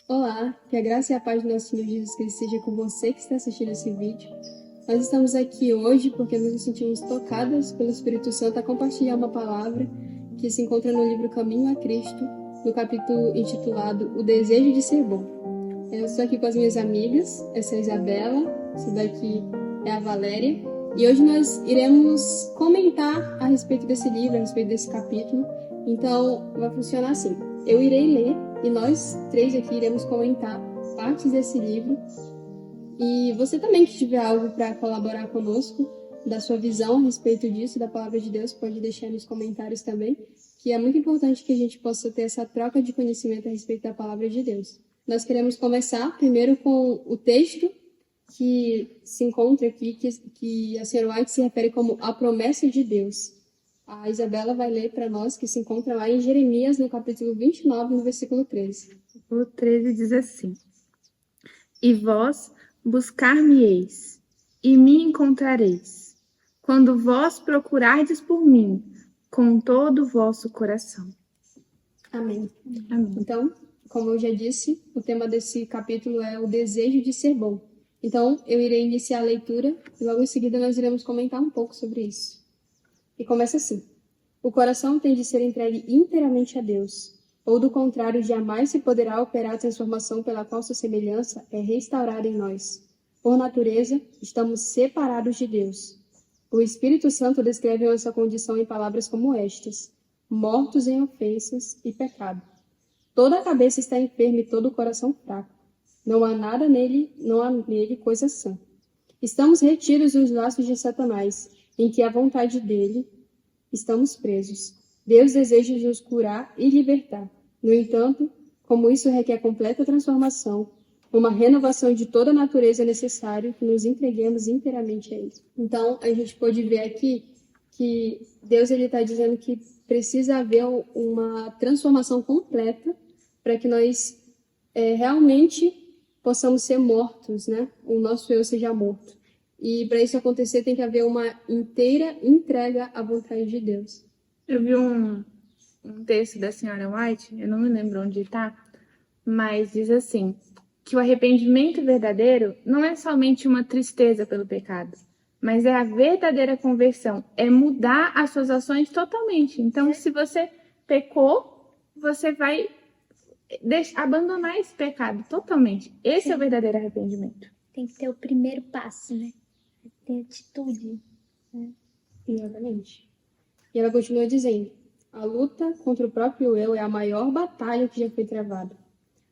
Olá, que a graça e a paz do nosso Senhor Jesus Cristo seja com você que está assistindo esse vídeo. Nós estamos aqui hoje porque nós nos sentimos tocadas pelo Espírito Santo a compartilhar uma palavra que se encontra no livro Caminho a Cristo, no capítulo intitulado O Desejo de Ser Bom. Eu estou aqui com as minhas amigas, essa é a Isabela, essa daqui é a Valéria, e hoje nós iremos comentar a respeito desse livro, a respeito desse capítulo. Então, vai funcionar assim. Eu irei ler e nós três aqui iremos comentar partes desse livro. E você também que tiver algo para colaborar conosco, da sua visão a respeito disso, da palavra de Deus, pode deixar nos comentários também, que é muito importante que a gente possa ter essa troca de conhecimento a respeito da palavra de Deus. Nós queremos começar primeiro com o texto que se encontra aqui, que a senhora White se refere como a promessa de Deus. A Isabela vai ler para nós, que se encontra lá em Jeremias, no capítulo 29, no versículo 13. O 13 diz assim: E vós buscar-me-eis, e me encontrareis, quando vós procurardes por mim, com todo o vosso coração. Amém. Amém. Então, como eu já disse, o tema desse capítulo é o desejo de ser bom. Então, eu irei iniciar a leitura e logo em seguida nós iremos comentar um pouco sobre isso. E começa assim: o coração tem de ser entregue inteiramente a Deus, ou do contrário, jamais se poderá operar a transformação pela qual sua semelhança é restaurada em nós. Por natureza, estamos separados de Deus. O Espírito Santo descreve nossa condição em palavras como estas: mortos em ofensas e pecado. Toda a cabeça está enferma e todo o coração fraco. Não há nele coisa sã. Estamos retidos nos laços de Satanás, em que a vontade dele estamos presos. Deus deseja nos curar e libertar. No entanto, como isso requer completa transformação, uma renovação de toda a natureza é necessário que nos entreguemos inteiramente a Ele. Então, a gente pode ver aqui que Deus está dizendo que precisa haver uma transformação completa para que nós realmente possamos ser mortos, né? O nosso eu seja morto. E para isso acontecer tem que haver uma inteira entrega à vontade de Deus. Eu vi um texto da senhora White, eu não me lembro onde está, mas diz assim, que o arrependimento verdadeiro não é somente uma tristeza pelo pecado, mas é a verdadeira conversão, é mudar as suas ações totalmente. Então, se você pecou, você vai abandonar esse pecado totalmente. Esse é o verdadeiro arrependimento. Tem que ter o primeiro passo, né? Ter atitude. Né? Exatamente. E ela continua dizendo: a luta contra o próprio eu é a maior batalha que já foi travada.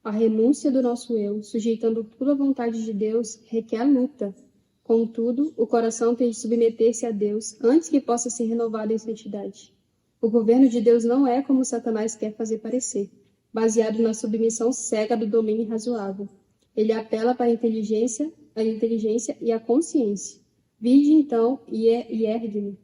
A renúncia do nosso eu, sujeitando tudo à vontade de Deus, requer luta. Contudo, o coração tem de submeter-se a Deus antes que possa ser renovado em santidade. O governo de Deus não é como Satanás quer fazer parecer, baseado na submissão cega do domínio irrazoável. Ele apela para a inteligência e a consciência. Vinde então e ergue-me.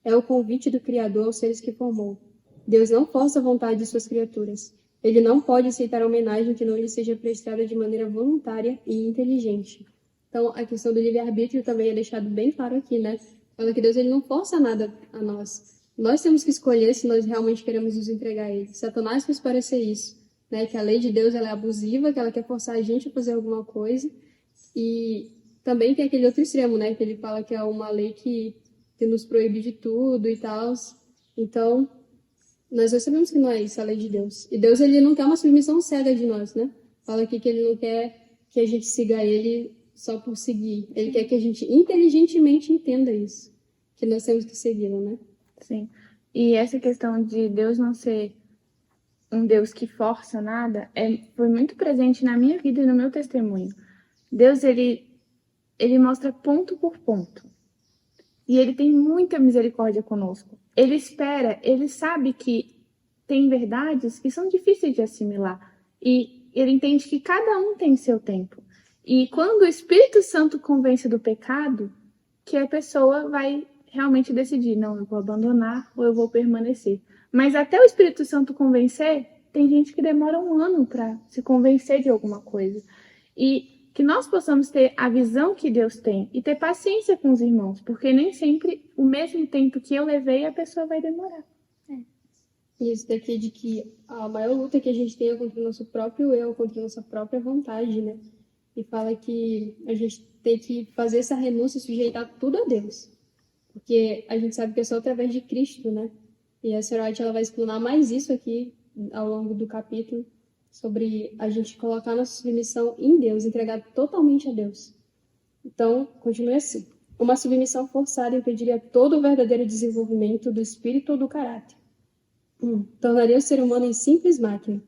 É o convite do Criador aos seres que formou. Deus não força a vontade de suas criaturas. Ele não pode aceitar a homenagem que não lhe seja prestada de maneira voluntária e inteligente. Então, a questão do livre-arbítrio também é deixado bem claro aqui, né? Fala que Deus ele não força nada a nós. Nós temos que escolher se nós realmente queremos nos entregar a Ele. Satanás faz parecer isso, né? Que a lei de Deus ela é abusiva, que ela quer forçar a gente a fazer alguma coisa. E também tem aquele outro extremo, né? Que ele fala que é uma lei que nos proíbe de tudo e tal. Então, nós já sabemos que não é isso a lei de Deus. E Deus ele não quer uma submissão cega de nós, né? Fala aqui que ele não quer que a gente siga ele só por seguir. Ele quer que a gente inteligentemente entenda isso, que nós temos que segui-lo, né? Sim. E essa questão de Deus não ser um Deus que força nada foi muito presente na minha vida e no meu testemunho. Deus, ele mostra ponto por ponto. E ele tem muita misericórdia conosco. Ele espera, ele sabe que tem verdades que são difíceis de assimilar. E ele entende que cada um tem seu tempo. E quando o Espírito Santo convence do pecado, que a pessoa vai realmente decidir, não, eu vou abandonar ou eu vou permanecer. Mas até o Espírito Santo convencer, tem gente que demora 1 ano para se convencer de alguma coisa. E que nós possamos ter a visão que Deus tem e ter paciência com os irmãos, porque nem sempre o mesmo tempo que eu levei a pessoa vai demorar. Isso daqui de que a maior luta que a gente tem é contra o nosso próprio eu, contra a nossa própria vontade, né? E fala que a gente tem que fazer essa renúncia e sujeitar tudo a Deus. Porque a gente sabe que é só através de Cristo, né? E a senhora White, ela vai explanar mais isso aqui ao longo do capítulo, sobre a gente colocar nossa submissão em Deus, entregar totalmente a Deus. Então, continue assim. Uma submissão forçada impediria todo o verdadeiro desenvolvimento do espírito ou do caráter. Tornaria o ser humano em simples máquina.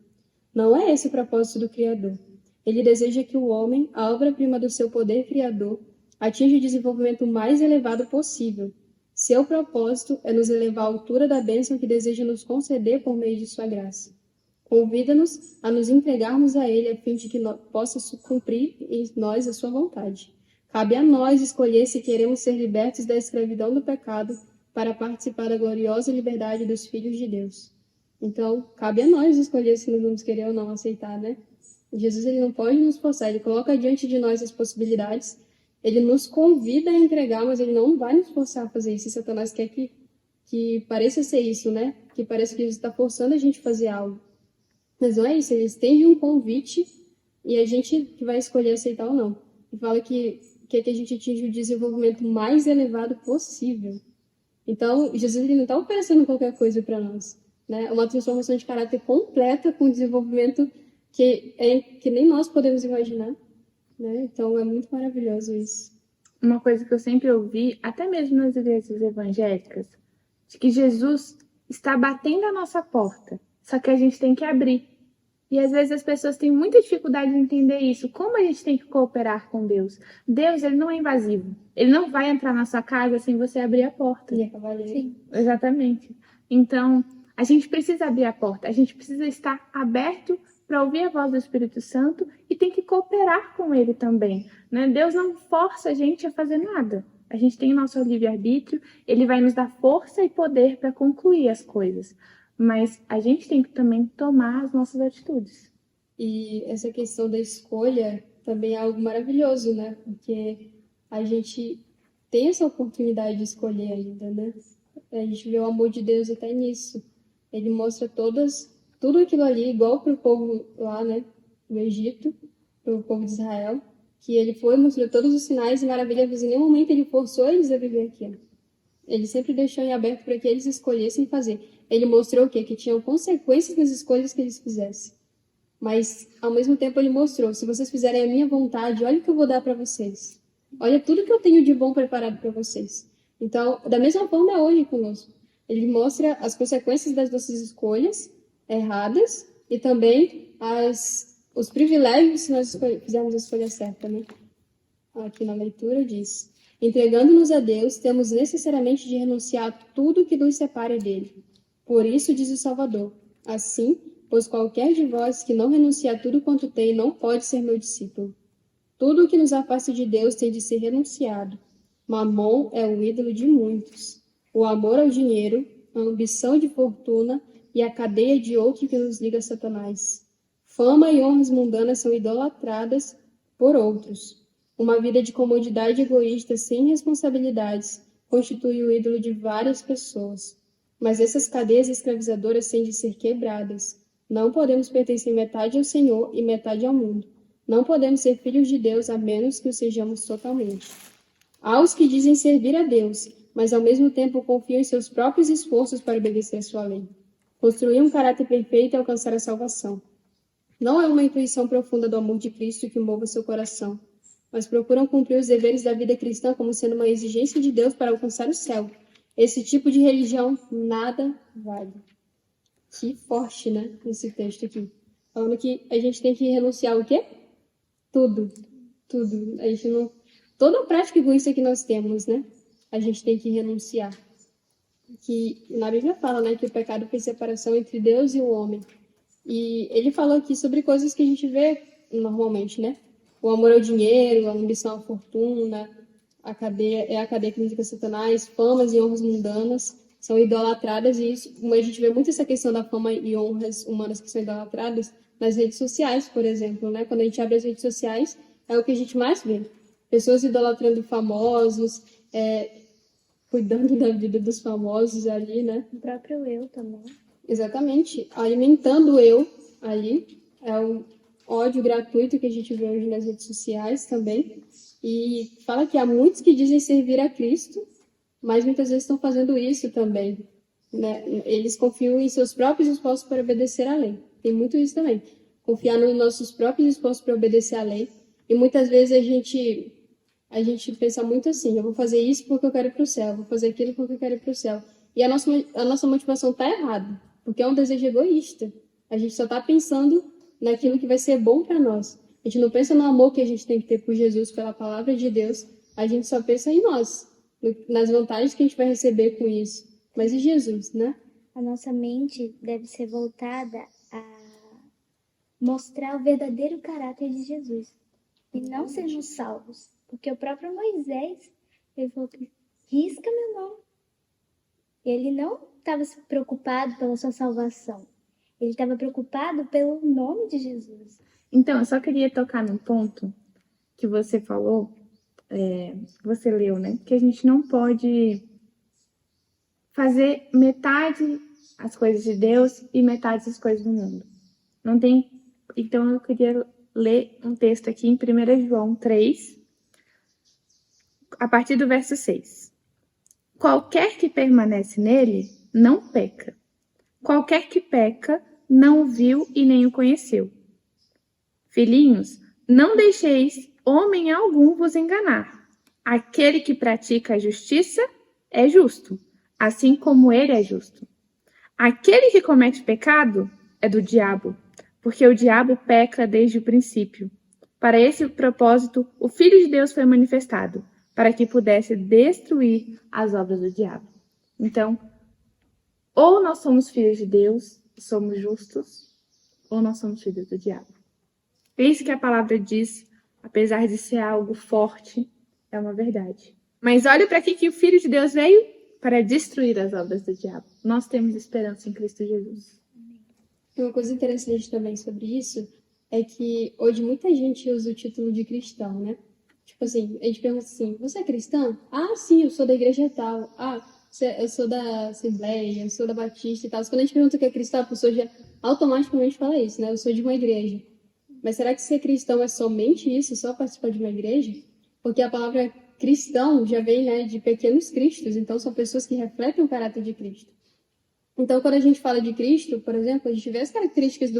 Não é esse o propósito do Criador. Ele deseja que o homem, a obra-prima do seu poder criador, atinja o desenvolvimento mais elevado possível. Seu propósito é nos elevar à altura da bênção que deseja nos conceder por meio de sua graça. Convida-nos a nos entregarmos a Ele a fim de que possa cumprir em nós a sua vontade. Cabe a nós escolher se queremos ser libertos da escravidão do pecado para participar da gloriosa liberdade dos filhos de Deus. Então, cabe a nós escolher se nós vamos querer ou não aceitar, né? Jesus, ele não pode nos forçar, ele coloca diante de nós as possibilidades, ele nos convida a entregar, mas ele não vai nos forçar a fazer isso. E Satanás quer que pareça ser isso, né? Que pareça que Jesus está forçando a gente a fazer algo. Mas não é isso, ele estende um convite e a gente que vai escolher aceitar ou não. E fala que quer que a gente atinja o desenvolvimento mais elevado possível. Então, Jesus ele não está oferecendo qualquer coisa para nós, né? Uma transformação de caráter completa com desenvolvimento que nem nós podemos imaginar, né? Então, é muito maravilhoso isso. Uma coisa que eu sempre ouvi, até mesmo nas igrejas evangélicas, de que Jesus está batendo a nossa porta, só que a gente tem que abrir. E às vezes as pessoas têm muita dificuldade de entender isso. Como a gente tem que cooperar com Deus? Deus, ele não é invasivo. Ele não vai entrar na sua casa sem você abrir a porta. E acabar ali. Sim, exatamente. Então, a gente precisa abrir a porta. A gente precisa estar aberto para ouvir a voz do Espírito Santo e tem que cooperar com ele também, né? Deus não força a gente a fazer nada. A gente tem o nosso livre-arbítrio, ele vai nos dar força e poder para concluir as coisas. Mas a gente tem que também tomar as nossas atitudes. E essa questão da escolha também é algo maravilhoso, né? Porque a gente tem essa oportunidade de escolher ainda, né? A gente vê o amor de Deus até nisso. Ele mostra tudo aquilo ali, igual para o povo lá, né? Do Egito, para o povo de Israel, que ele foi, mostrou todos os sinais e maravilhas, em nenhum momento ele forçou eles a viver aquilo. Ele sempre deixou em aberto para que eles escolhessem fazer. Ele mostrou o quê? Que tinham consequências nas escolhas que eles fizessem. Mas, ao mesmo tempo, ele mostrou, se vocês fizerem a minha vontade, olha o que eu vou dar para vocês. Olha tudo que eu tenho de bom preparado para vocês. Então, da mesma forma é hoje conosco. Ele mostra as consequências das nossas escolhas erradas e também os privilégios se nós fizermos a escolha certa, né? Aqui na leitura diz: entregando-nos a Deus, temos necessariamente de renunciar a tudo que nos separe dele. Por isso, diz o Salvador, assim, pois qualquer de vós que não renuncia a tudo quanto tem, não pode ser meu discípulo. Tudo o que nos afasta de Deus tem de ser renunciado. Mamon é o ídolo de muitos. O amor ao dinheiro, a ambição de fortuna e a cadeia de outro que nos liga a Satanás. Fama e honras mundanas são idolatradas por outros. Uma vida de comodidade egoísta sem responsabilidades constitui o ídolo de várias pessoas. Mas essas cadeias escravizadoras têm de ser quebradas. Não podemos pertencer metade ao Senhor e metade ao mundo. Não podemos ser filhos de Deus a menos que o sejamos totalmente. Há os que dizem servir a Deus, mas ao mesmo tempo confiam em seus próprios esforços para obedecer a sua lei. Construir um caráter perfeito e alcançar a salvação. Não é uma intuição profunda do amor de Cristo que mova seu coração, mas procuram cumprir os deveres da vida cristã como sendo uma exigência de Deus para alcançar o céu. Esse tipo de religião nada vale. Que forte, né? Esse texto aqui. Falando que a gente tem que renunciar o quê? Tudo. Tudo. A gente não... Toda a prática egoísta que nós temos, né? A gente tem que renunciar. Que na Bíblia fala, né? Que o pecado fez separação entre Deus e o homem. E ele falou aqui sobre coisas que a gente vê normalmente, né? O amor ao dinheiro, a ambição à fortuna, a cadeia que nos liga a Satanás, famas e honras mundanas são idolatradas, e isso, a gente vê muito essa questão da fama e honras humanas que são idolatradas nas redes sociais, por exemplo, né? Quando a gente abre as redes sociais, é o que a gente mais vê. Pessoas idolatrando famosos, cuidando da vida dos famosos ali, né? O próprio eu também. Exatamente. Alimentando o eu ali. É o ódio gratuito que a gente vê hoje nas redes sociais também. E fala que há muitos que dizem servir a Cristo, mas muitas vezes estão fazendo isso também, né? Eles confiam em seus próprios esforços para obedecer à lei. Tem muito isso também. Confiar nos nossos próprios esforços para obedecer à lei. E muitas vezes a gente pensa muito assim, eu vou fazer isso porque eu quero ir para o céu, vou fazer aquilo porque eu quero ir para o céu. E a nossa motivação está errada, porque é um desejo egoísta. A gente só está pensando naquilo que vai ser bom para nós. A gente não pensa no amor que a gente tem que ter por Jesus, pela palavra de Deus. A gente só pensa em nós, nas vantagens que a gente vai receber com isso. Mas e Jesus, né? A nossa mente deve ser voltada a mostrar o verdadeiro caráter de Jesus e não sermos salvos. Porque o próprio Moisés, ele falou que risca meu nome. Ele não estava preocupado pela sua salvação. Ele estava preocupado pelo nome de Jesus. Então, eu só queria tocar num ponto que você falou, você leu, né? Que a gente não pode fazer metade as coisas de Deus e metade as coisas do mundo. Não tem. Então, eu queria ler um texto aqui em 1 João 3, a partir do verso 6. Qualquer que permanece nele não peca. Qualquer que peca não o viu e nem o conheceu. Filhinhos, não deixeis homem algum vos enganar. Aquele que pratica a justiça é justo, assim como ele é justo. Aquele que comete pecado é do diabo, porque o diabo peca desde o princípio. Para esse propósito, o Filho de Deus foi manifestado, para que pudesse destruir as obras do diabo. Então, ou nós somos filhos de Deus, somos justos, ou nós somos filhos do diabo. É isso que a palavra diz, apesar de ser algo forte, é uma verdade. Mas olha para que o Filho de Deus veio para destruir as obras do diabo. Nós temos esperança em Cristo Jesus. Uma coisa interessante também sobre isso é que hoje muita gente usa o título de cristão, né? Tipo assim, a gente pergunta assim, você é cristã? Ah, sim, eu sou da igreja tal. Ah, eu sou da Assembleia, eu sou da Batista e tal. Quando a gente pergunta o que é cristão, a pessoa já automaticamente fala isso, né? Eu sou de uma igreja. Mas será que ser cristão é somente isso, só participar de uma igreja? Porque a palavra cristão já vem, né, de pequenos cristos, então são pessoas que refletem o caráter de Cristo. Então, quando a gente fala de Cristo, por exemplo, a gente vê as características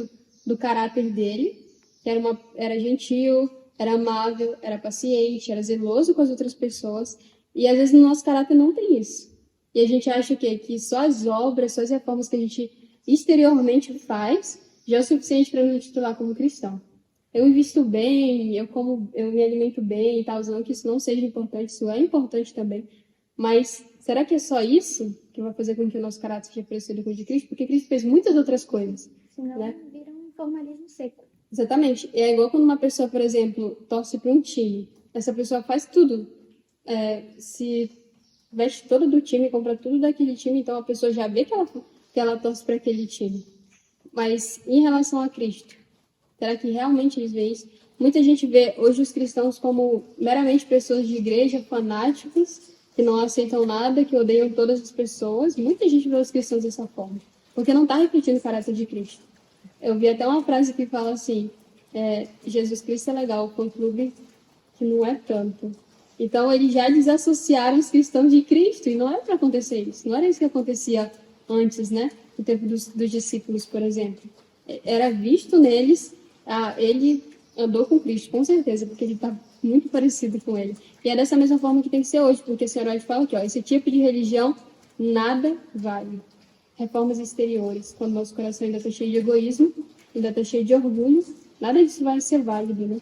do caráter dele, que era gentil, era amável, era paciente, era zeloso com as outras pessoas, e às vezes no nosso caráter não tem isso. E a gente acha que só as obras, só as reformas que a gente exteriormente faz, já é o suficiente para nos titular como cristão. Eu invisto bem, eu me alimento bem e tal, não que isso não seja importante, isso é importante também, mas será que é só isso que vai fazer com que o nosso caráter seja parecido com o de Cristo? Porque Cristo fez muitas outras coisas. Senão né? vira um formalismo seco. Exatamente. É igual quando uma pessoa, por exemplo, torce para um time. Essa pessoa faz tudo. Se veste todo do time, compra tudo daquele time, então a pessoa já vê que ela torce para aquele time. Mas em relação a Cristo, será que realmente eles veem isso? Muita gente vê hoje os cristãos como meramente pessoas de igreja, fanáticos, que não aceitam nada, que odeiam todas as pessoas. Muita gente vê os cristãos dessa forma, porque não está refletindo o caráter de Cristo. Eu vi até uma frase que fala assim, Jesus Cristo é legal, o fã-clube que não é tanto. Então, eles já desassociaram os cristãos de Cristo, e não era para acontecer isso. Não era isso que acontecia antes, né? No tempo dos discípulos, por exemplo. Era visto neles, ele andou com Cristo, com certeza, porque ele está muito parecido com ele. E é dessa mesma forma que tem que ser hoje, porque a senhora fala que esse tipo de religião nada vale. Reformas exteriores, quando nosso coração ainda está cheio de egoísmo, ainda está cheio de orgulho, nada disso vai ser válido, né?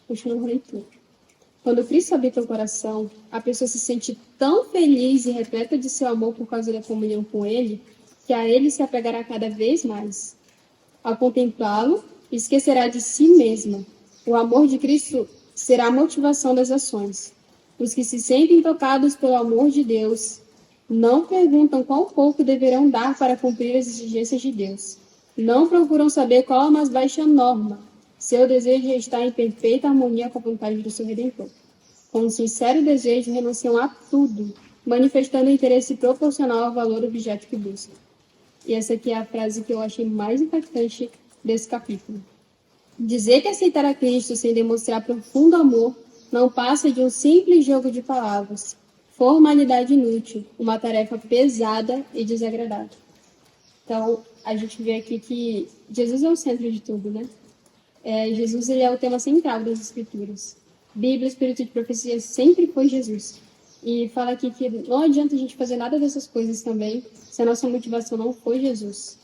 Continuando a leitura. Quando Cristo habita o coração, a pessoa se sente tão feliz e repleta de seu amor por causa da comunhão com Ele, que a Ele se apegará cada vez mais. Ao contemplá-lo, esquecerá de si mesma. O amor de Cristo será a motivação das ações. Os que se sentem tocados pelo amor de Deus não perguntam quão pouco deverão dar para cumprir as exigências de Deus. Não procuram saber qual a mais baixa norma. Seu desejo está em perfeita harmonia com a vontade do seu Redentor. Com um sincero desejo, renunciam a tudo, manifestando interesse proporcional ao valor objeto que buscam. E essa aqui é a frase que eu achei mais impactante desse capítulo. Dizer que aceitar a Cristo sem demonstrar profundo amor não passa de um simples jogo de palavras, formalidade inútil, uma tarefa pesada e desagradável. Então, a gente vê aqui que Jesus é o centro de tudo, né? Jesus ele é o tema central das Escrituras. Bíblia, Espírito de Profecia sempre foi Jesus. E fala aqui que não adianta a gente fazer nada dessas coisas também se a nossa motivação não for Jesus.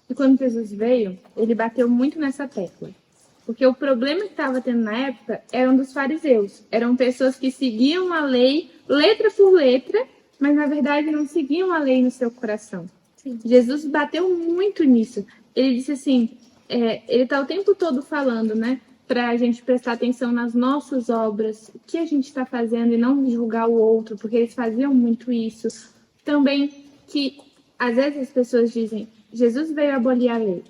E quando Jesus veio, ele bateu muito nessa tecla. Porque o problema que estava tendo na época eram dos fariseus. Eram pessoas que seguiam a lei, letra por letra, mas na verdade não seguiam a lei no seu coração. Sim. Jesus bateu muito nisso. Ele disse assim, ele está o tempo todo falando, né? Para a gente prestar atenção nas nossas obras, o que a gente está fazendo e não julgar o outro, porque eles faziam muito isso. Também que, às vezes, as pessoas dizem, Jesus veio abolir a lei.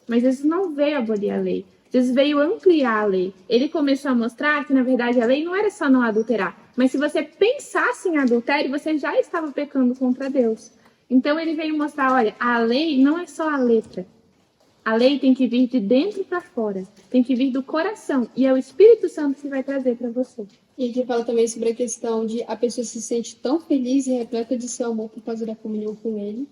Mas Jesus não veio abolir a lei. Jesus veio ampliar a lei. Ele começou a mostrar que, na verdade, a lei não era só não adulterar. Mas se você pensasse em adultério, você já estava pecando contra Deus. Então, ele veio mostrar, olha, a lei não é só a letra. A lei tem que vir de dentro para fora. Tem que vir do coração. E é o Espírito Santo que vai trazer para você. E aqui fala também sobre a questão de a pessoa se sente tão feliz e repleta de seu amor por causa da comunhão com ele.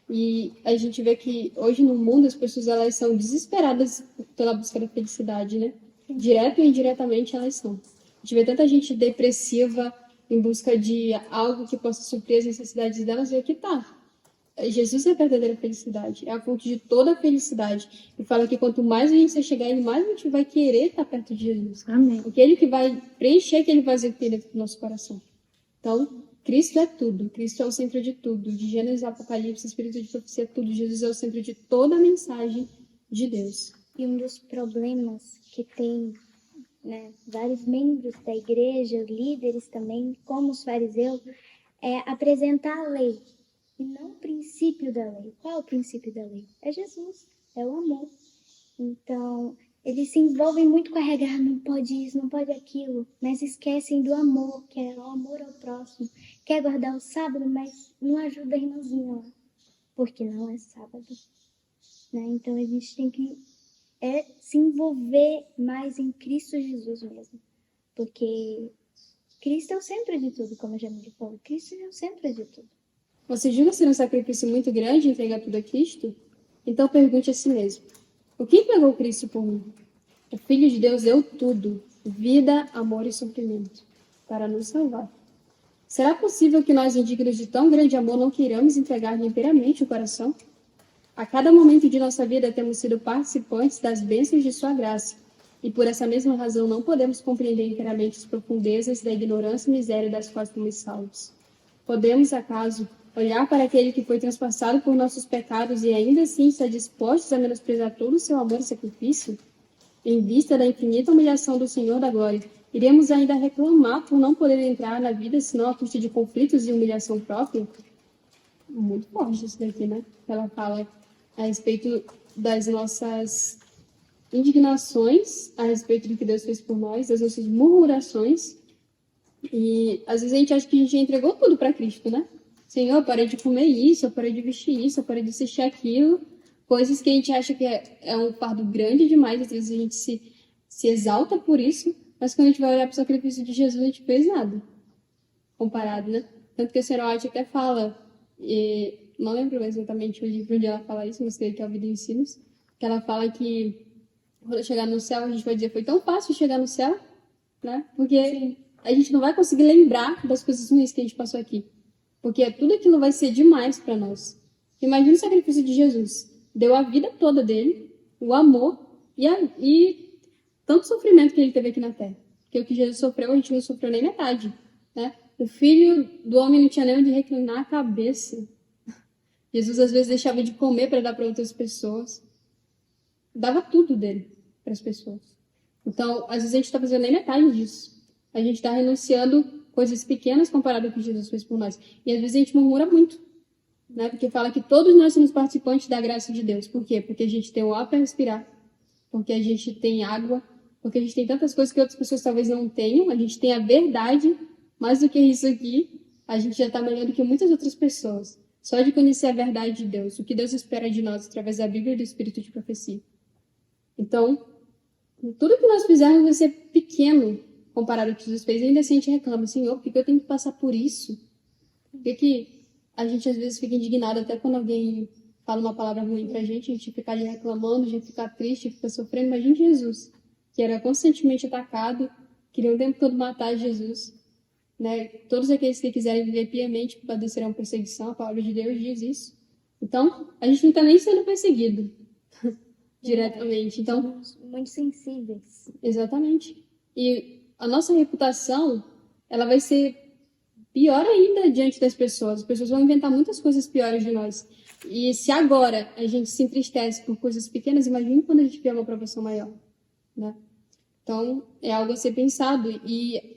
E a gente vê que hoje no mundo as pessoas elas são desesperadas pela busca da felicidade, né? Direto e indiretamente elas são. A gente vê tanta gente depressiva em busca de algo que possa suprir as necessidades delas e aqui tá. Jesus é a verdadeira felicidade, é a fonte de toda a felicidade. E fala que quanto mais a gente se chegar a ele, mais a gente vai querer estar perto de Jesus. Amém. Porque ele que vai preencher aquele vazio que tem dentro do nosso coração. Então, Cristo é tudo. Cristo é o centro de tudo. De Gênesis, Apocalipse, Espírito de Profecia, tudo. Jesus é o centro de toda a mensagem de Deus. E um dos problemas que tem, né, vários membros da igreja, líderes também, como os fariseus, é apresentar a lei e não o princípio da lei. Qual é o princípio da lei? É Jesus, é o amor. Então, eles se envolvem muito com a regra, não pode isso, não pode aquilo, mas esquecem do amor, que é o amor ao próximo. Quer guardar o sábado, mas não ajuda a irmãzinha lá, porque não é sábado. Né? Então, a gente tem que se envolver mais em Cristo Jesus mesmo, porque Cristo é o centro de tudo, como a Jamile falou. Cristo é o centro de tudo. Você julga ser um sacrifício muito grande entregar tudo a Cristo? Então pergunte a si mesmo. O que entregou Cristo por mim? O Filho de Deus deu tudo, vida, amor e sofrimento, para nos salvar. Será possível que nós, indignos de tão grande amor, não queiramos entregar-lhe inteiramente o coração? A cada momento de nossa vida temos sido participantes das bênçãos de sua graça, e por essa mesma razão não podemos compreender inteiramente as profundezas da ignorância e miséria das quais fomos salvos. Podemos, acaso, olhar para aquele que foi transpassado por nossos pecados e ainda assim estar dispostos a menosprezar todo o seu amor e sacrifício? Em vista da infinita humilhação do Senhor da Glória, iremos ainda reclamar por não poder entrar na vida senão à custa de conflitos e humilhação própria? Muito forte isso daqui, né? Ela fala a respeito das nossas indignações, a respeito do que Deus fez por nós, das nossas murmurações. E às vezes a gente acha que a gente entregou tudo para Cristo, né? Senhor, eu parei de comer isso, eu parei de vestir isso, eu parei de assistir aquilo. Coisas que a gente acha que é um fardo grande demais, às vezes a gente se exalta por isso, mas quando a gente vai olhar para o sacrifício de Jesus, a gente fez nada. Comparado, né? Tanto que a senhora White até fala, e não lembro exatamente o livro onde ela fala isso, mas creio que é o Vida e Ensinos, que ela fala que quando chegar no céu, a gente vai dizer, foi tão fácil chegar no céu, né? Porque Sim. a gente não vai conseguir lembrar das coisas ruins que a gente passou aqui. Porque tudo aquilo vai ser demais para nós. Imagina o sacrifício de Jesus. Deu a vida toda dele, o amor e tanto sofrimento que ele teve aqui na Terra. Porque o que Jesus sofreu, a gente não sofreu nem metade. Né? O filho do homem não tinha nem onde reclinar a cabeça. Jesus às vezes deixava de comer para dar para outras pessoas. Dava tudo dele para as pessoas. Então, às vezes a gente está fazendo nem metade disso. A gente está renunciando coisas pequenas comparado ao que Jesus fez por nós. E às vezes a gente murmura muito, né? Porque fala que todos nós somos participantes da graça de Deus. Por quê? Porque a gente tem o ar para respirar, porque a gente tem água, porque a gente tem tantas coisas que outras pessoas talvez não tenham. A gente tem a verdade, mais do que isso aqui, a gente já está melhor do que muitas outras pessoas. só de conhecer a verdade de Deus, o que Deus espera de nós através da Bíblia e do Espírito de profecia. Então, tudo que nós fizermos vai ser pequeno comparado ao que Jesus fez. E ainda assim a gente reclama, Senhor, por que eu tenho que passar por isso? Por que a gente às vezes fica indignado até quando alguém fala uma palavra ruim pra gente, a gente fica ali reclamando, a gente fica triste, fica sofrendo. Imagine Jesus, que era constantemente atacado, queria o tempo todo matar Jesus, né? Todos aqueles que quiserem viver piamente padecerão perseguição, a palavra de Deus diz isso. Então, a gente não está nem sendo perseguido diretamente. Então, Somos muito sensíveis. exatamente. E a nossa reputação, ela vai ser pior ainda diante das pessoas. As pessoas vão inventar muitas coisas piores de nós. E se agora a gente se entristece por coisas pequenas, imagine quando a gente tiver uma aprovação maior, né? Então, é algo a ser pensado. E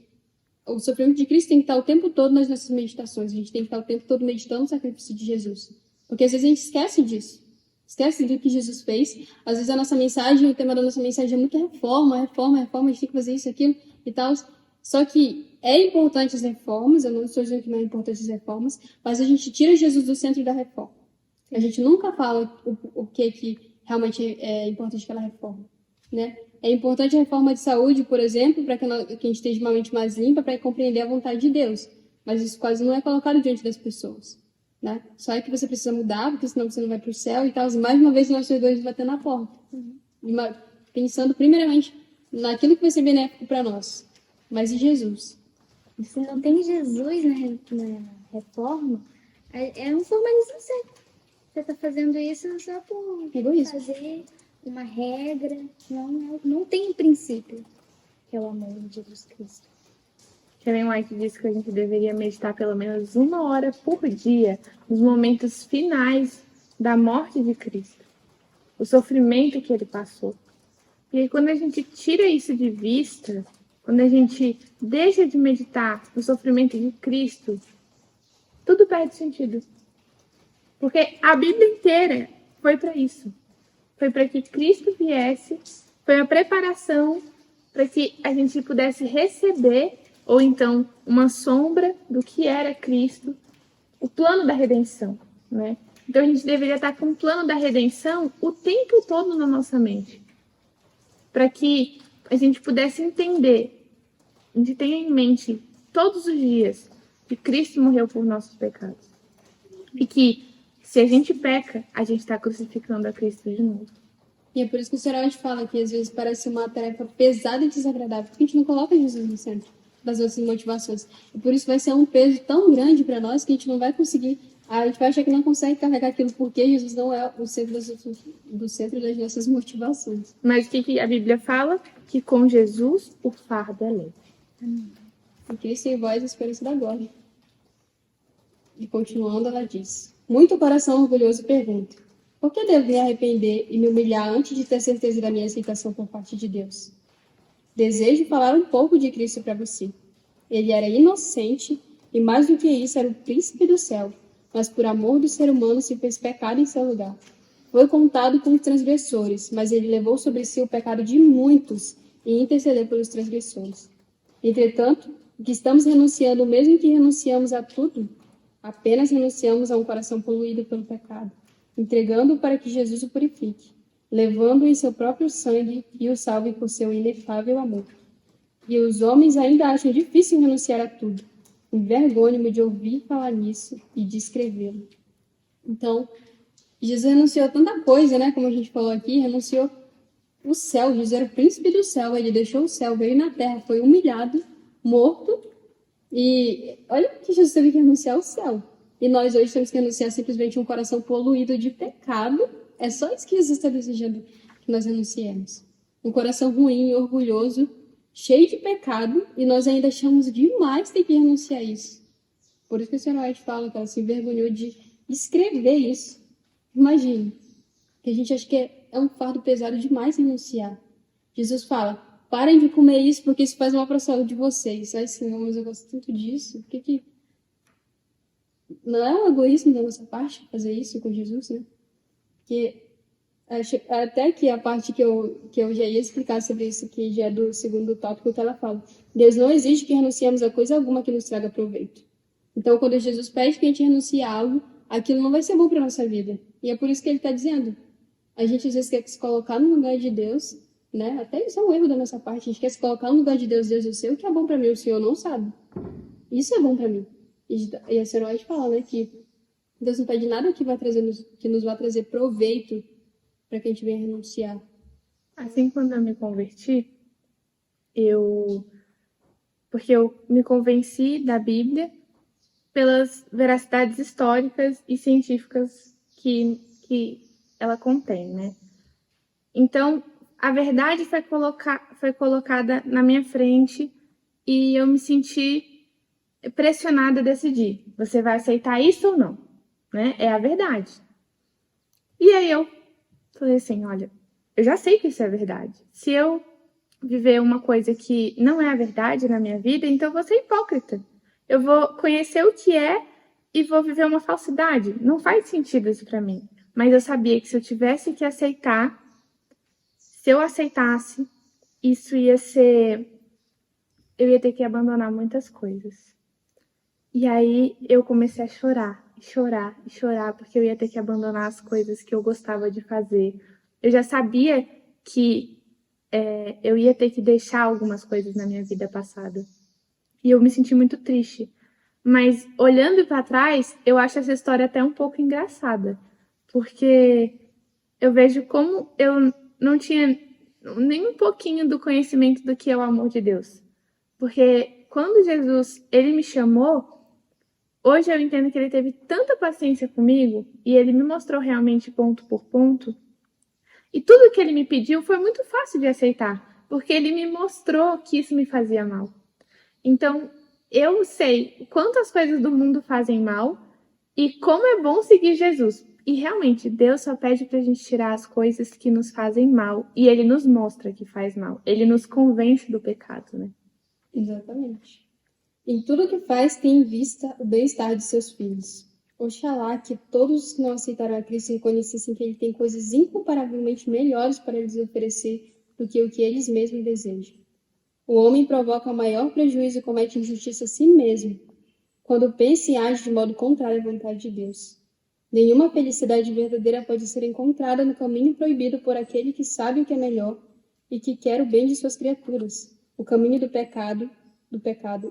o sofrimento de Cristo tem que estar o tempo todo nas nossas meditações. A gente tem que estar o tempo todo meditando no sacrifício de Jesus. Porque às vezes a gente esquece disso. Esquece do que Jesus fez. Às vezes a nossa mensagem, o tema da nossa mensagem é muito reforma, a gente tem que fazer isso, aquilo e tal. Só que é importante as reformas, eu não estou dizendo que não é importante as reformas, mas a gente tira Jesus do centro da reforma. A gente nunca fala o que realmente é importante aquela reforma, né? É importante a reforma de saúde, por exemplo, para que a gente esteja uma mente mais limpa, para compreender a vontade de Deus. Mas isso quase não é colocado diante das pessoas, né? Só é que você precisa mudar, porque senão você não vai para o céu e tal. E mais uma vez nós dois batendo na porta. Pensando primeiramente naquilo que vai ser benéfico para nós. Mas em Jesus. Se não tem Jesus na reforma, é um formalismo certo. Você está fazendo isso só por Egoísmo. fazer uma regra. Não tem um princípio, que é o amor de Jesus Cristo. Ellen White disse que a gente deveria meditar pelo menos 1 hora por dia nos momentos finais da morte de Cristo. O sofrimento que ele passou. E aí, quando a gente tira isso de vista, quando a gente deixa de meditar no sofrimento de Cristo, tudo perde sentido. Porque a Bíblia inteira foi para isso. Foi para que Cristo viesse, foi a preparação para que a gente pudesse receber, ou então uma sombra do que era Cristo, o plano da redenção, né? Então a gente deveria estar com o plano da redenção o tempo todo na nossa mente, para que a gente pudesse entender, a gente tenha em mente todos os dias que Cristo morreu por nossos pecados. E que, se a gente peca, a gente está crucificando a Cristo de novo. E é por isso que o Sr. White fala que às vezes parece uma tarefa pesada e desagradável, porque a gente não coloca Jesus no centro das nossas motivações. E por isso vai ser um peso tão grande para nós que a gente não vai conseguir, a gente vai achar que não consegue carregar aquilo porque Jesus não é o centro do centro das nossas motivações. Mas o que a Bíblia fala? Que com Jesus o fardo é leve. E Cristo em vós a esperança da glória. E continuando, ela diz: muito coração orgulhoso pergunta: por que devo me arrepender e me humilhar antes de ter certeza da minha aceitação por parte de Deus? Desejo falar um pouco de Cristo para você. Ele era inocente e, mais do que isso, era o príncipe do céu, mas por amor do ser humano se fez pecado em seu lugar. Foi contado com os transgressores, mas ele levou sobre si o pecado de muitos e intercedeu pelos transgressores. Entretanto, o que estamos renunciando, mesmo que renunciamos a tudo, apenas renunciamos a um coração poluído pelo pecado, entregando-o para que Jesus o purifique, levando-o em seu próprio sangue e o salve por seu inefável amor. E os homens ainda acham difícil renunciar a tudo. Envergonho-me de ouvir falar nisso e de escrevê-lo. Então, Jesus renunciou a tanta coisa, né? Como a gente falou aqui, renunciou o céu. Jesus era o príncipe do céu, ele deixou o céu, veio na terra, foi humilhado, morto. E olha que Jesus teve que renunciar ao céu. E nós hoje temos que renunciar simplesmente um coração poluído de pecado. É só isso que Jesus está desejando que nós renunciemos. Um coração ruim, orgulhoso, cheio de pecado, e nós ainda achamos demais ter que renunciar a isso. Por isso que o Sr. White fala que ela se envergonhou de escrever isso. Imagine, que a gente acha que é um fardo pesado demais renunciar. Jesus fala: parem de comer isso porque isso faz mal para a saúde de vocês. Ai, Senhor, mas eu gosto tanto disso. Por que não é um egoísmo da nossa parte fazer isso com Jesus, né? Que até que a parte que eu já ia explicar sobre isso, que já é do segundo tópico, que ela fala: Deus não exige que renunciemos a coisa alguma que nos traga proveito. Então, quando Jesus pede que a gente renuncie a algo, aquilo não vai ser bom para nossa vida. E é por isso que ele está dizendo. A gente às vezes quer se colocar no lugar de Deus, né? Até isso é um erro da nossa parte. A gente quer se colocar no lugar de Deus. Deus, eu sei o que é bom para mim, o Senhor não sabe. Isso é bom para mim. E a senhora fala, né, que Deus não pede nada que nos vá trazer proveito para que a gente venha renunciar. Assim, quando eu me converti, porque eu me convenci da Bíblia pelas veracidades históricas e científicas que ela contém, né? Então, a verdade foi colocada na minha frente e eu me senti pressionada a decidir. Você vai aceitar isso ou não? Né? É a verdade. E aí eu falei assim, olha, eu já sei que isso é verdade. Se eu viver uma coisa que não é a verdade na minha vida, então eu vou ser hipócrita. Eu vou conhecer o que é e vou viver uma falsidade. Não faz sentido isso para mim. Mas eu sabia que se eu tivesse que aceitar, se eu aceitasse, isso ia ser... Eu ia ter que abandonar muitas coisas. E aí eu comecei a chorar, porque eu ia ter que abandonar as coisas que eu gostava de fazer. Eu já sabia que eu ia ter que deixar algumas coisas na minha vida passada. E eu me senti muito triste. Mas olhando para trás, eu acho essa história até um pouco engraçada. Porque eu vejo como eu não tinha nem um pouquinho do conhecimento do que é o amor de Deus. Porque quando Jesus, ele me chamou, hoje eu entendo que ele teve tanta paciência comigo e ele me mostrou realmente ponto por ponto. E tudo que ele me pediu foi muito fácil de aceitar, porque ele me mostrou que isso me fazia mal. Então, eu sei quantas coisas do mundo fazem mal e como é bom seguir Jesus. E realmente, Deus só pede pra gente tirar as coisas que nos fazem mal e ele nos mostra que faz mal. Ele nos convence do pecado, né? Exatamente. Em tudo que faz, tem em vista o bem-estar de seus filhos. Oxalá que todos os que não aceitaram a Cristo reconhecessem que Ele tem coisas incomparavelmente melhores para lhes oferecer do que o que eles mesmos desejam. O homem provoca maior prejuízo e comete injustiça a si mesmo, quando pensa e age de modo contrário à vontade de Deus. Nenhuma felicidade verdadeira pode ser encontrada no caminho proibido por aquele que sabe o que é melhor e que quer o bem de suas criaturas. O caminho do pecado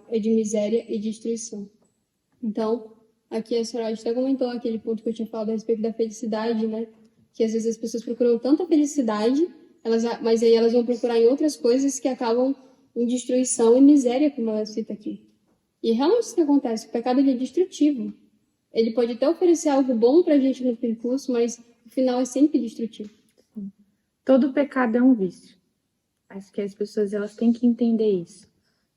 é de miséria e destruição. Então, aqui a senhora até comentou aquele ponto que eu tinha falado a respeito da felicidade, né? Que às vezes as pessoas procuram tanta felicidade, mas aí elas vão procurar em outras coisas que acabam em destruição e miséria, como ela cita aqui. E realmente isso que acontece, o pecado ele é destrutivo. Ele pode até oferecer algo bom pra gente no percurso, mas no final é sempre destrutivo. Todo pecado é um vício. Acho que as pessoas elas têm que entender isso.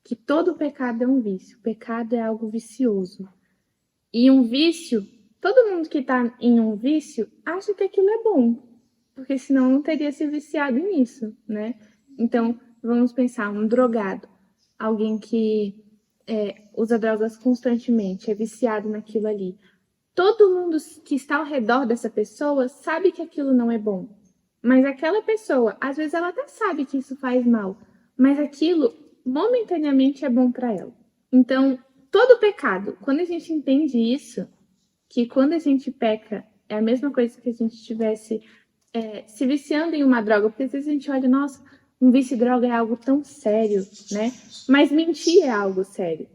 Que todo pecado é um vício. O pecado é algo vicioso. E um vício, todo mundo que está em um vício acha que aquilo é bom. Porque senão não teria se viciado nisso, né? Então, vamos pensar, um drogado. Alguém que usa drogas constantemente, é viciado naquilo ali. Todo mundo que está ao redor dessa pessoa sabe que aquilo não é bom. Mas aquela pessoa, às vezes ela até sabe que isso faz mal, mas aquilo momentaneamente é bom para ela. Então, todo pecado, quando a gente entende isso, que quando a gente peca é a mesma coisa que a gente estivesse se viciando em uma droga, porque às vezes a gente olha, nossa, um vício em droga é algo tão sério, né? Mas mentir é algo sério.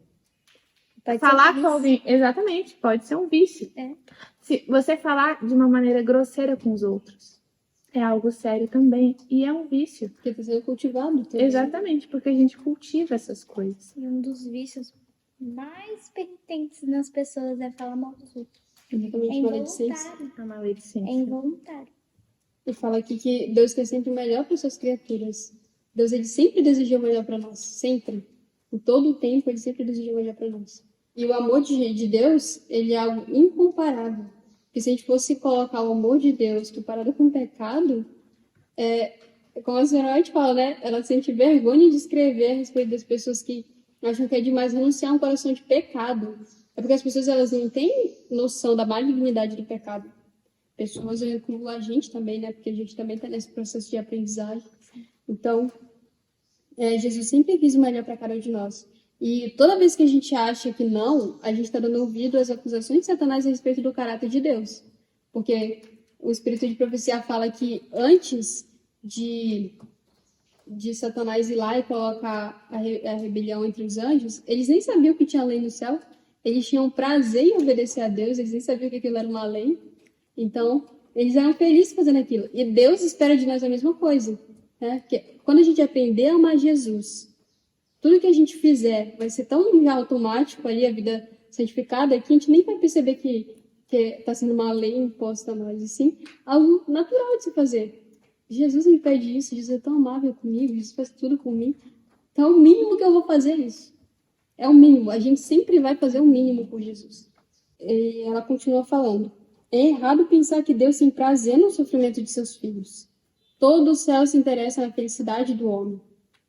Falar com alguém, exatamente, pode ser um vício. Se você falar de uma maneira grosseira com os outros, é algo sério também. E é um vício. Porque está sendo cultivado também. Exatamente, porque a gente cultiva essas coisas. E um dos vícios mais pertinentes nas pessoas é falar mal dos outros. Exatamente, É maledicência. É involuntário. E fala aqui que Deus quer sempre o melhor para suas criaturas. Deus ele sempre desejou o melhor para nós. Sempre. Em todo o tempo, ele sempre desejou o melhor para nós. E o amor de Deus, ele é algo incomparável. Porque se a gente fosse colocar o amor de Deus comparado com o pecado, como a senhora fala, né? Ela sente vergonha de escrever a respeito das pessoas que acham que é demais renunciar a um coração de pecado. É porque as pessoas elas não têm noção da malignidade do pecado. Pessoas, eu incluo a gente também, né? Porque a gente também está nesse processo de aprendizagem. Então, Jesus sempre quis o melhor para cada um de nós. E toda vez que a gente acha que não, a gente está dando ouvido às acusações de Satanás a respeito do caráter de Deus. Porque o espírito de profecia fala que antes de Satanás ir lá e colocar a rebelião entre os anjos, eles nem sabiam que tinha lei no céu, eles tinham prazer em obedecer a Deus, eles nem sabiam que aquilo era uma lei. Então, eles eram felizes fazendo aquilo. E Deus espera de nós a mesma coisa. Né? Porque quando a gente aprender a amar Jesus, tudo que a gente fizer vai ser tão já automático ali, a vida santificada, que a gente nem vai perceber que está sendo uma lei imposta a nós, e sim algo natural de se fazer. Jesus me pede isso, Jesus é tão amável comigo, Jesus faz tudo por mim. Então é o mínimo que eu vou fazer isso. É o mínimo, a gente sempre vai fazer o mínimo por Jesus. E ela continua falando, é errado pensar que Deus tem prazer no sofrimento de seus filhos. Todo o céu se interessa na felicidade do homem.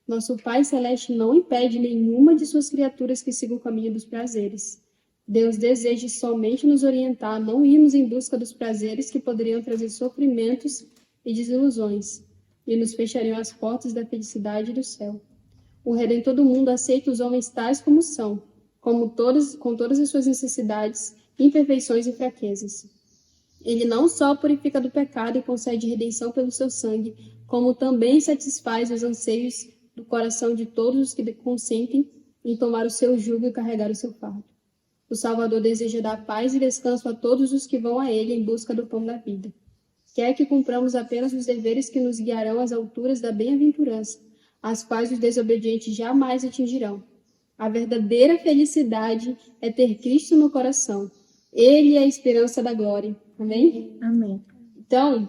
Nosso Pai Celeste não impede nenhuma de suas criaturas que sigam o caminho dos prazeres. Deus deseja somente nos orientar a não irmos em busca dos prazeres que poderiam trazer sofrimentos e desilusões, e nos fechariam as portas da felicidade do céu. O Redentor do mundo aceita os homens tais como são, com todas as suas necessidades, imperfeições e fraquezas. Ele não só purifica do pecado e concede redenção pelo seu sangue, como também satisfaz os anseios do coração de todos os que consentem em tomar o seu jugo e carregar o seu fardo. O Salvador deseja dar paz e descanso a todos os que vão a ele em busca do pão da vida. Quer que cumpramos apenas os deveres que nos guiarão às alturas da bem-aventurança, as quais os desobedientes jamais atingirão. A verdadeira felicidade é ter Cristo no coração. Ele é a esperança da glória. Amém? Amém. Então,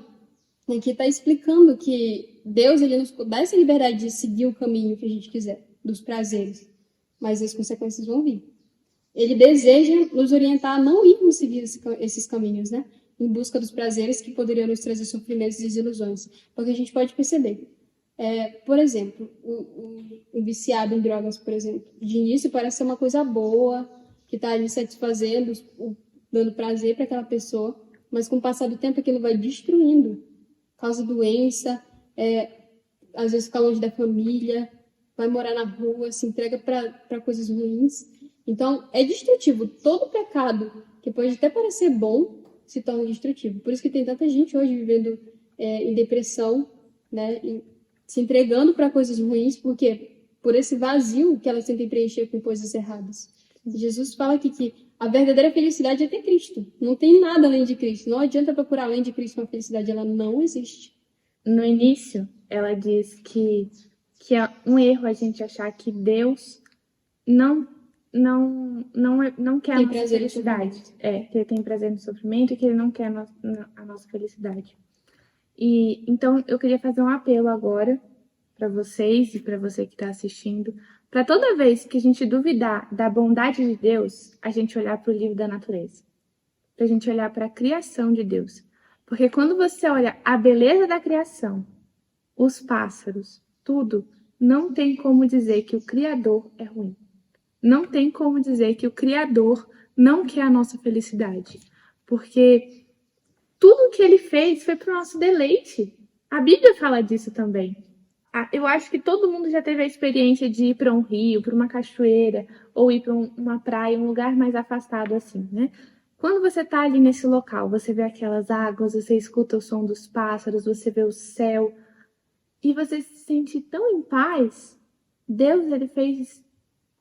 aqui está explicando que Deus ele nos dá essa liberdade de seguir o caminho que a gente quiser, dos prazeres, mas as consequências vão vir. Ele deseja nos orientar a não irmos seguir esses caminhos, né? Em busca dos prazeres que poderiam nos trazer sofrimentos e desilusões. Porque a gente pode perceber, por exemplo, o viciado em drogas, por exemplo, de início parece ser uma coisa boa, que está ali satisfazendo, dando prazer para aquela pessoa, mas com o passar do tempo aquilo vai destruindo, causa doença, às vezes fica longe da família, vai morar na rua, se entrega para coisas ruins. Então, é destrutivo. Todo pecado que pode até parecer bom se torna destrutivo. Por isso que tem tanta gente hoje vivendo em depressão, né, se entregando para coisas ruins, porque por esse vazio que elas tentem preencher com coisas erradas. Jesus fala aqui que a verdadeira felicidade é ter Cristo. Não tem nada além de Cristo. Não adianta procurar além de Cristo uma felicidade, ela não existe. No início, ela diz que é um erro a gente achar que Deus não quer a nossa felicidade. Que ele tem prazer no sofrimento e que ele não quer a nossa felicidade. E então eu queria fazer um apelo agora para vocês e para você que está assistindo, para toda vez que a gente duvidar da bondade de Deus, a gente olhar para o livro da natureza, para a gente olhar para a criação de Deus. Porque quando você olha a beleza da criação, os pássaros, tudo, não tem como dizer que o Criador é ruim. Não tem como dizer que o Criador não quer a nossa felicidade. Porque tudo que ele fez foi para o nosso deleite. A Bíblia fala disso também. Eu acho que todo mundo já teve a experiência de ir para um rio, para uma cachoeira, ou ir para uma praia, um lugar mais afastado assim, né? Quando você está ali nesse local, você vê aquelas águas, você escuta o som dos pássaros, você vê o céu, e você se sente tão em paz. Deus, ele fez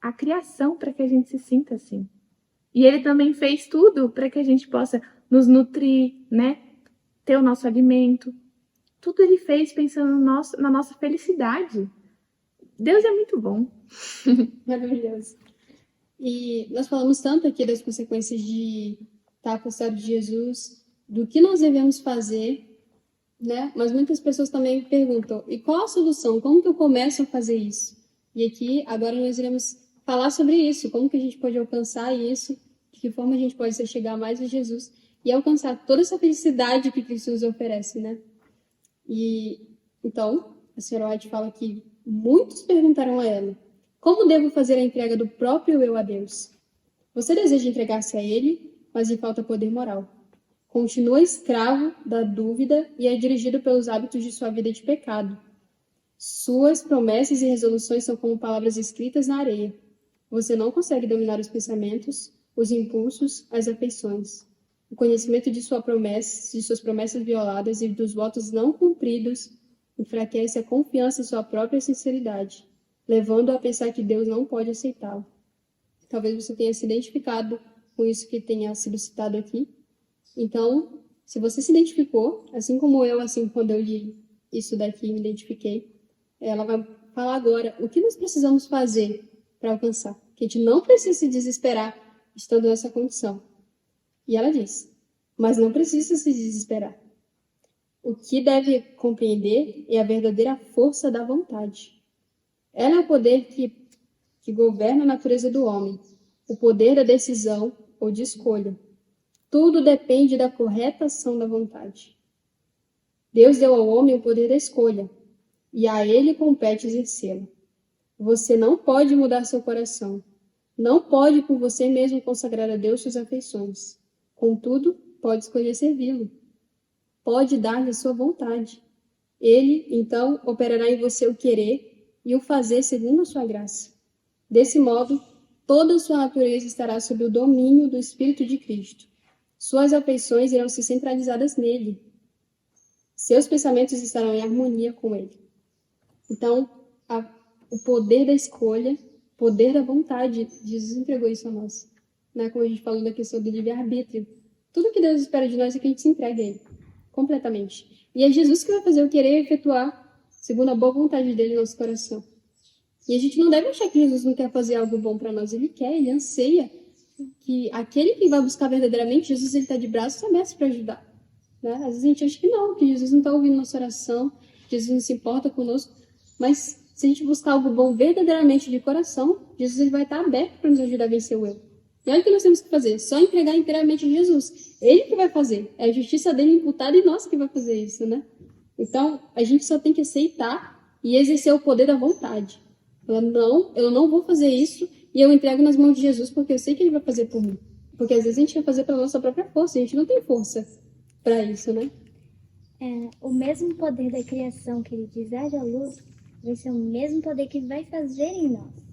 a criação para que a gente se sinta assim. E ele também fez tudo para que a gente possa nos nutrir, né? Ter o nosso alimento. Tudo ele fez pensando na nossa felicidade. Deus é muito bom. Maravilhoso. E nós falamos tanto aqui das consequências de estar afastado de Jesus, do que nós devemos fazer, né? Mas muitas pessoas também me perguntam, e qual a solução? Como que eu começo a fazer isso? E aqui, agora nós iremos falar sobre isso, como que a gente pode alcançar isso, de que forma a gente pode chegar mais a Jesus e alcançar toda essa felicidade que Cristo nos oferece, né? E então, a senhora White fala que muitos perguntaram a ela, como devo fazer a entrega do próprio eu a Deus? Você deseja entregar-se a Ele, mas lhe falta poder moral. Continua escravo da dúvida e é dirigido pelos hábitos de sua vida de pecado. Suas promessas e resoluções são como palavras escritas na areia. você não consegue dominar os pensamentos, os impulsos, as afeições. O conhecimento de suas promessas violadas e dos votos não cumpridos enfraquece a confiança em sua própria sinceridade, levando-o a pensar que Deus não pode aceitá-lo. Talvez você tenha se identificado com isso que tenha sido citado aqui. Então, se você se identificou, assim como eu, assim, quando eu li isso daqui, me identifiquei, ela vai falar agora o que nós precisamos fazer para alcançar. Que a gente não precisa se desesperar estando nessa condição. E ela diz, mas não precisa se desesperar. O que deve compreender é a verdadeira força da vontade. Ela é o poder que governa a natureza do homem, o poder da decisão ou de escolha. Tudo depende da correta ação da vontade. Deus deu ao homem o poder da escolha, e a ele compete exercê-lo. Você não pode mudar seu coração. Não pode por você mesmo consagrar a Deus suas afeições. Contudo, pode escolher servi-lo. Pode dar-lhe a sua vontade. Ele, então, operará em você o querer e o fazer segundo a sua graça. Desse modo, toda a sua natureza estará sob o domínio do Espírito de Cristo. Suas afeições irão ser centralizadas nele. Seus pensamentos estarão em harmonia com ele. Então, o poder da escolha, poder da vontade, Jesus entregou isso a nós. Né? Como a gente falou da questão do livre-arbítrio. Tudo que Deus espera de nós é que a gente se entregue a ele, completamente. E é Jesus que vai fazer o querer efetuar, segundo a boa vontade dele no nosso coração. E a gente não deve achar que Jesus não quer fazer algo bom para nós. Ele quer, ele anseia que aquele que vai buscar verdadeiramente, Jesus está de braços abertos para ajudar. Né? Às vezes a gente acha que não, que Jesus não está ouvindo nossa oração, Jesus não se importa conosco. Mas se a gente buscar algo bom verdadeiramente de coração, Jesus ele vai estar aberto para nos ajudar a vencer o eu. E olha o que nós temos que fazer, só entregar inteiramente a Jesus. Ele que vai fazer, é a justiça dele imputada e nossa que vai fazer isso, né? Então, a gente só tem que aceitar e exercer o poder da vontade. Falar, não, eu não vou fazer isso e eu entrego nas mãos de Jesus porque eu sei que ele vai fazer por mim. Porque às vezes a gente vai fazer pela nossa própria força, a gente não tem força para isso, né? O mesmo poder da criação que ele diz, haja luz, vai ser o mesmo poder que vai fazer em nós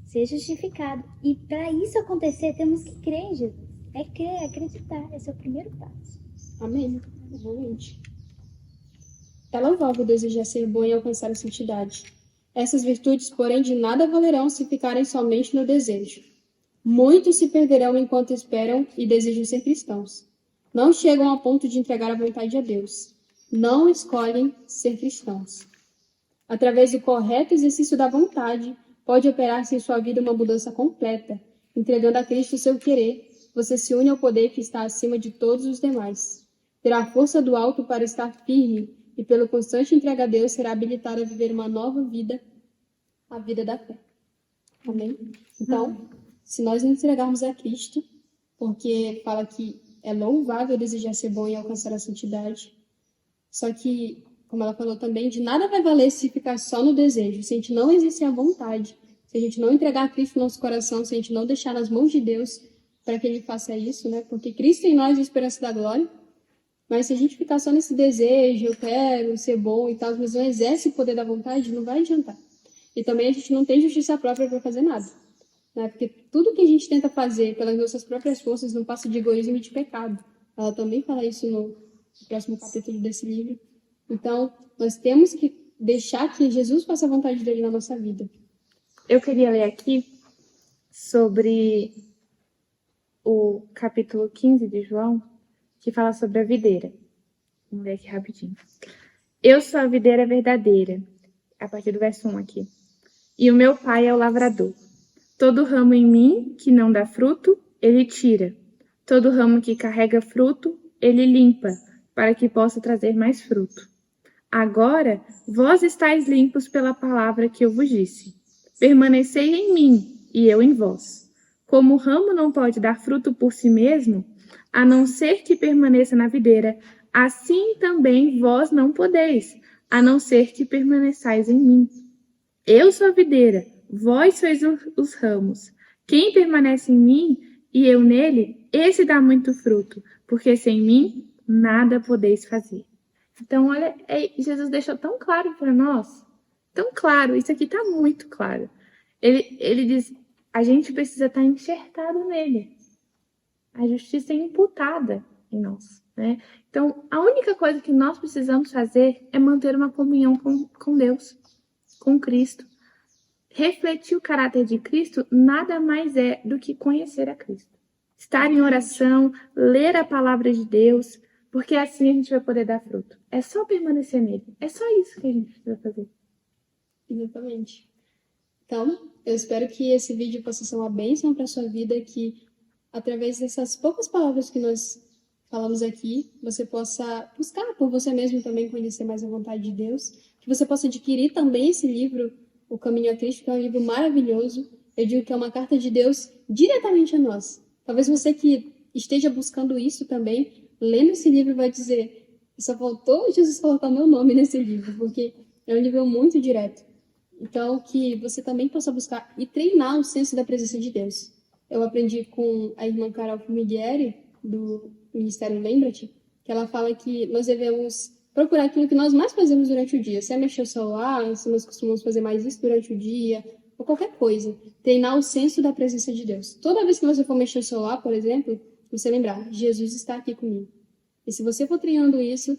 ser justificado. E para isso acontecer, temos que crer em Jesus. É crer, é acreditar. Esse é o primeiro passo. Amém. Realmente. É louvável desejar ser bom e alcançar a santidade. Essas virtudes, porém, de nada valerão se ficarem somente no desejo. Muitos se perderão enquanto esperam e desejam ser cristãos. Não chegam ao ponto de entregar a vontade a Deus. Não escolhem ser cristãos. Através do correto exercício da vontade, pode operar-se em sua vida uma mudança completa. Entregando a Cristo o seu querer, você se une ao poder que está acima de todos os demais. Terá a força do alto para estar firme e, pelo constante entrega a Deus, será habilitado a viver uma nova vida, a vida da fé. Amém? Então, se nós nos entregarmos a Cristo, porque fala que é louvável desejar ser bom e alcançar a santidade, só que, como ela falou também, de nada vai valer se ficar só no desejo, se a gente não exercer a vontade, se a gente não entregar a Cristo no nosso coração, se a gente não deixar nas mãos de Deus para que Ele faça isso, né? Porque Cristo em nós é a esperança da glória, mas se a gente ficar só nesse desejo, eu quero ser bom e tal, mas não exerce o poder da vontade, não vai adiantar. E também a gente não tem justiça própria para fazer nada, né? Porque tudo que a gente tenta fazer pelas nossas próprias forças não passa de egoísmo e de pecado. Ela também fala isso no próximo capítulo desse livro. Então, nós temos que deixar que Jesus faça a vontade dele na nossa vida. Eu queria ler aqui sobre o capítulo 15 de João, que fala sobre a videira. Vamos ler aqui rapidinho. Eu sou a videira verdadeira, a partir do verso 1 aqui. E o meu pai é o lavrador. Todo ramo em mim que não dá fruto, ele tira. Todo ramo que carrega fruto, ele limpa, para que possa trazer mais fruto. Agora, vós estáis limpos pela palavra que eu vos disse. Permanecei em mim, e eu em vós. Como o ramo não pode dar fruto por si mesmo, a não ser que permaneça na videira, assim também vós não podeis, a não ser que permaneçais em mim. Eu sou a videira, vós sois os ramos. Quem permanece em mim e eu nele, esse dá muito fruto, porque sem mim nada podeis fazer. Então, olha, Jesus deixou tão claro para nós, tão claro, isso aqui está muito claro. Ele diz, a gente precisa estar enxertado nele. A justiça é imputada em nós, né? Então, a única coisa que nós precisamos fazer é manter uma comunhão com Deus, com Cristo. Refletir o caráter de Cristo nada mais é do que conhecer a Cristo. Estar em oração, ler a palavra de Deus, porque assim a gente vai poder dar fruto. É só permanecer nele. É só isso que a gente precisa fazer. Exatamente. Então, eu espero que esse vídeo possa ser uma bênção para a sua vida, que através dessas poucas palavras que nós falamos aqui, você possa buscar por você mesmo também conhecer mais a vontade de Deus, que você possa adquirir também esse livro, O Caminho a Cristo, que é um livro maravilhoso. Eu digo que é uma carta de Deus diretamente a nós. Talvez você que esteja buscando isso também, lendo esse livro, vai dizer: só faltou Jesus colocar meu nome nesse livro, porque é um livro muito direto. Então, que você também possa buscar e treinar o senso da presença de Deus. Eu aprendi com a irmã Carol Fumiglieri, do Ministério Lembra-te, que ela fala que nós devemos procurar aquilo que nós mais fazemos durante o dia. Se é mexer o celular, se nós costumamos fazer mais isso durante o dia, ou qualquer coisa. Treinar o senso da presença de Deus. Toda vez que você for mexer o celular, por exemplo, você lembrar: Jesus está aqui comigo. E se você for treinando isso,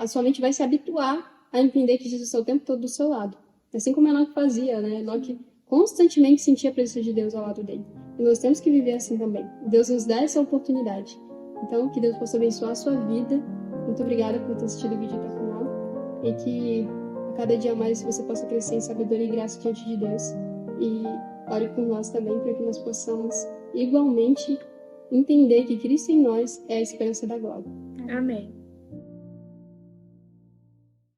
a sua mente vai se habituar a entender que Jesus está o tempo todo do seu lado. Assim como Enoque fazia, né? Enoque constantemente sentia a presença de Deus ao lado dele. E nós temos que viver assim também. Deus nos dá essa oportunidade. Então, que Deus possa abençoar a sua vida. Muito obrigada por ter assistido o vídeo até o final. E que a cada dia mais você possa crescer em sabedoria e graça diante de Deus. E ore por nós também, para que nós possamos igualmente entender que Cristo em nós é a esperança da glória. Amém.